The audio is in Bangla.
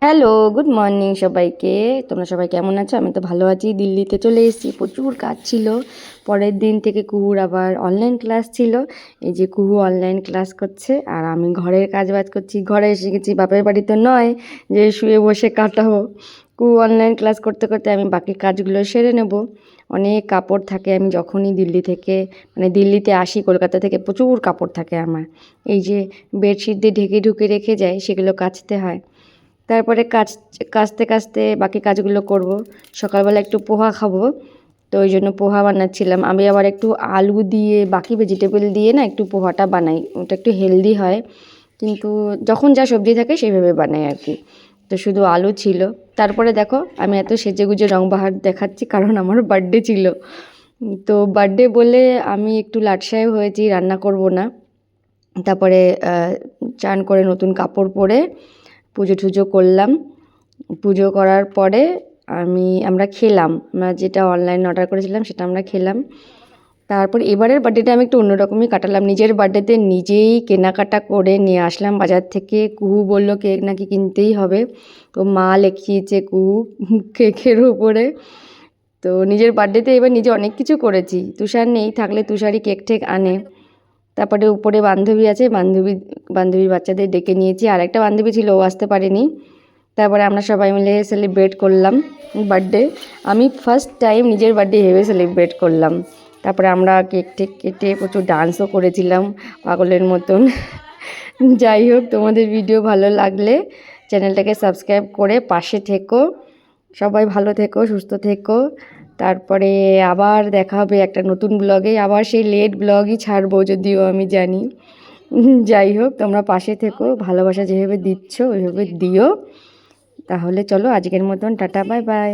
হ্যালো, গুড মর্নিং সবাইকে। তোমরা সবাই কেমন আছো? আমি তো ভালো আছি। দিল্লিতে চলে এসেছি, প্রচুর কাজ ছিল। পরের দিন থেকে কুহুর আবার অনলাইন ক্লাস ছিল। এই যে কুহু অনলাইন ক্লাস করছে আর আমি ঘরের কাজ বাজ করছি। ঘরে এসে গেছি, বাপের বাড়ি তো নয় যে শুয়ে বসে কাটাবো। কুহু অনলাইন ক্লাস করতে করতে আমি বাকি কাজগুলো সেরে নেব। অনেক কাপড় থাকে, আমি যখনই দিল্লি থেকে দিল্লিতে আসি কলকাতা থেকে প্রচুর কাপড় থাকে আমার। এই যে বেডশিট দিয়ে ঢেকে ঢুকে রেখে যায়, সেগুলো কাচতে হয়। তারপরে কাচতে কাচতে বাকি কাজগুলো করব। সকালবেলা একটু পোহা খাবো, তো ওই জন্য পোহা বানাচ্ছিলাম। আমি আবার একটু আলু দিয়ে বাকি ভেজিটেবল দিয়ে না একটু পোহাটা বানাই, ওটা একটু হেলদি হয়। কিন্তু যখন যা সবজি থাকে সেইভাবে বানাই আর কি। তো শুধু আলু ছিল। তারপরে দেখো আমি এত সেজেগুজে রং বাহার দেখাচ্ছি কারণ আমার বার্থডে ছিল। তো বার্থডে বলে আমি একটু লাটসাহেব হয়েছি, রান্না করব না। তারপরে চান করে নতুন কাপড় পরে পুজো টুজো করলাম। পুজো করার পরে আমরা খেলাম। আমরা যেটা অনলাইন অর্ডার করেছিলাম সেটা আমরা খেলাম। তারপর এবারের বার্থডেটা আমি একটু অন্যরকমই কাটালাম। নিজের বার্থডেতে নিজেই কেনাকাটা করে নিয়ে আসলাম বাজার থেকে। কুহু বলল কেক নাকি কিনতেই হবে, তো মা লিখিয়েছে কুহু কেকের উপরে। তো নিজের বার্থডেতে এবার নিজে অনেক কিছু করেছি। তুষার নেই, থাকলে তুষারই কেক টেক আনে। তারপরে উপরে বান্ধবী আছে, বান্ধবীর বাচ্চাদের ডেকে নিয়েছি। আর একটা বান্ধবী ছিল, ও আসতে পারেনি। তারপরে আমরা সবাই মিলে সেলিব্রেট করলাম বার্থডে। আমি ফার্স্ট টাইম নিজের বার্থডে ভেবে সেলিব্রেট করলাম। তারপরে আমরা কেক টেক কেটে প্রচুর ডান্সও করেছিলাম পাগলের মতন। যাই হোক, তোমাদের ভিডিও ভালো লাগলে চ্যানেলটাকে সাবস্ক্রাইব করে পাশে থেকো। সবাই ভালো থেকো, সুস্থ থেকো। তারপরে আবার দেখা হবে একটা নতুন ব্লগে। আবার সেই লেট ব্লগই ছাড়বো যদিও আমি জানি। যাই হোক, তোমরা পাশে থেকো, ভালোবাসা যেভাবে দিচ্ছ ওইভাবে দিও। তাহলে চলো আজকের মতন টাটা, বাই বাই।